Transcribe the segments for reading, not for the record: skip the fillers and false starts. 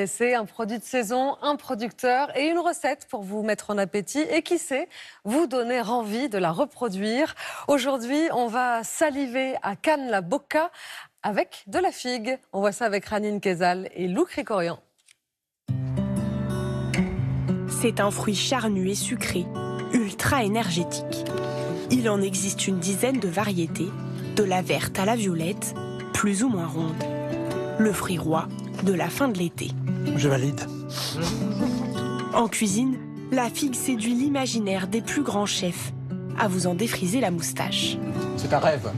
C'est un produit de saison, un producteur et une recette pour vous mettre en appétit et qui sait, vous donner envie de la reproduire. Aujourd'hui, on va saliver à Cannes-la-Bocca avec de la figue. On voit ça avec Ranine Kezal et Lou Krikorian. C'est un fruit charnu et sucré, ultra énergétique. Il en existe une dizaine de variétés, de la verte à la violette, plus ou moins ronde. Le fruit roi de la fin de l'été. Je valide. En cuisine, la figue séduit l'imaginaire des plus grands chefs, à vous en défriser la moustache. C'est un rêve.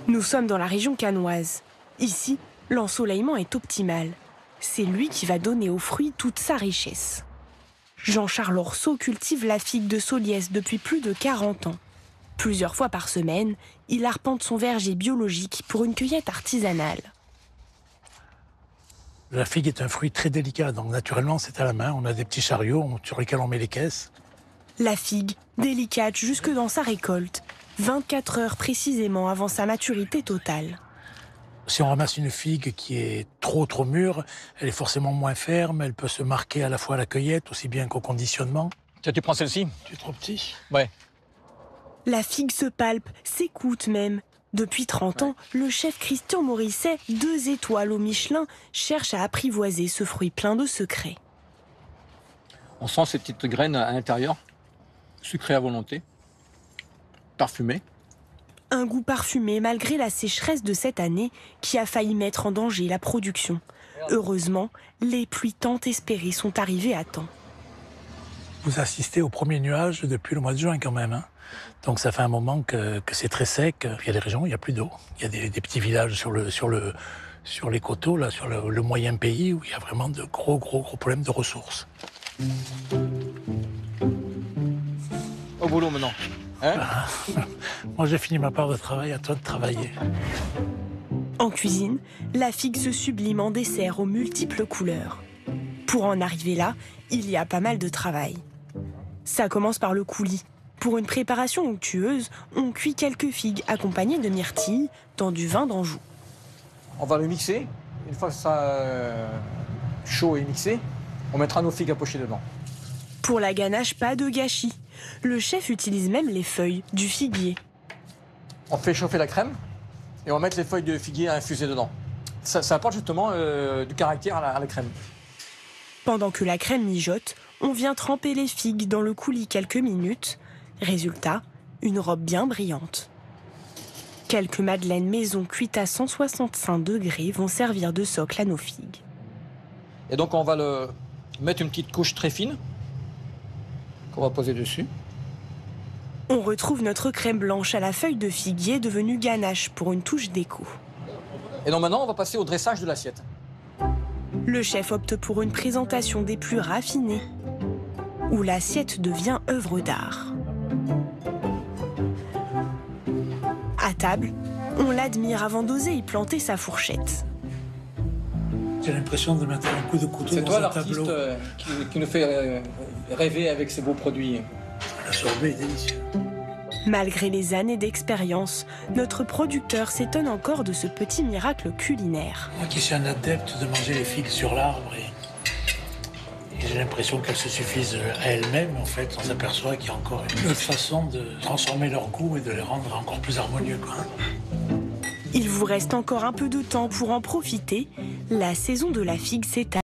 Nous sommes dans la région cannoise. Ici, l'ensoleillement est optimal. C'est lui qui va donner aux fruits toute sa richesse. Jean-Charles Orceau cultive la figue de Soliès depuis plus de 40 ans. Plusieurs fois par semaine, il arpente son verger biologique pour une cueillette artisanale. La figue est un fruit très délicat, donc naturellement c'est à la main. On a des petits chariots sur lesquels on met les caisses. La figue, délicate jusque dans sa récolte, 24 heures précisément avant sa maturité totale. Si on ramasse une figue qui est trop mûre, elle est forcément moins ferme, elle peut se marquer à la fois à la cueillette, aussi bien qu'au conditionnement. Tiens, tu prends celle-ci? Tu es trop petit. Ouais. La figue se palpe, s'écoute même. Depuis 30 ans, le chef Christian Morisset, 2 étoiles au Michelin, cherche à apprivoiser ce fruit plein de secrets. On sent ces petites graines à l'intérieur, sucrées à volonté, parfumées. Un goût parfumé malgré la sécheresse de cette année qui a failli mettre en danger la production. Heureusement, les pluies tant espérées sont arrivées à temps. Vous assistez au premier nuage depuis le mois de juin quand même. Hein. Donc ça fait un moment que c'est très sec. Il y a des régions où il n'y a plus d'eau. Il y a des petits villages sur les coteaux, là, sur le moyen pays, où il y a vraiment de gros problèmes de ressources. Au boulot maintenant. Hein? Moi j'ai fini ma part de travail, à toi de travailler. En cuisine, la figue se sublime en dessert aux multiples couleurs. Pour en arriver là, il y a pas mal de travail. Ça commence par le coulis. Pour une préparation onctueuse, on cuit quelques figues accompagnées de myrtilles dans du vin d'Anjou. On va le mixer. Une fois que ça chaud et mixé, on mettra nos figues à pocher dedans. Pour la ganache, pas de gâchis. Le chef utilise même les feuilles du figuier. On fait chauffer la crème et on va mettre les feuilles de figuier à infuser dedans. Ça apporte justement du caractère à la crème. Pendant que la crème mijote, on vient tremper les figues dans le coulis quelques minutes. Résultat, une robe bien brillante. Quelques madeleines maison cuites à 165 degrés vont servir de socle à nos figues. Et donc on va mettre une petite couche très fine qu'on va poser dessus. On retrouve notre crème blanche à la feuille de figuier devenue ganache pour une touche d'écho. Et donc maintenant on va passer au dressage de l'assiette. Le chef opte pour une présentation des plus raffinées, où l'assiette devient œuvre d'art. À table, on l'admire avant d'oser y planter sa fourchette. J'ai l'impression de mettre un coup de couteau C'est dans toi un tableau. l'artiste qui nous fait rêver avec ces beaux produits. Le sorbet est délicieux. Malgré les années d'expérience, notre producteur s'étonne encore de ce petit miracle culinaire. Moi qui suis un adepte de manger les figues sur l'arbre, et j'ai l'impression qu'elles se suffisent à elles-mêmes, en fait, on s'aperçoit qu'il y a encore une autre façon de transformer leur goût et de les rendre encore plus harmonieux, quoi. Il vous reste encore un peu de temps pour en profiter. La saison de la figue s'étale.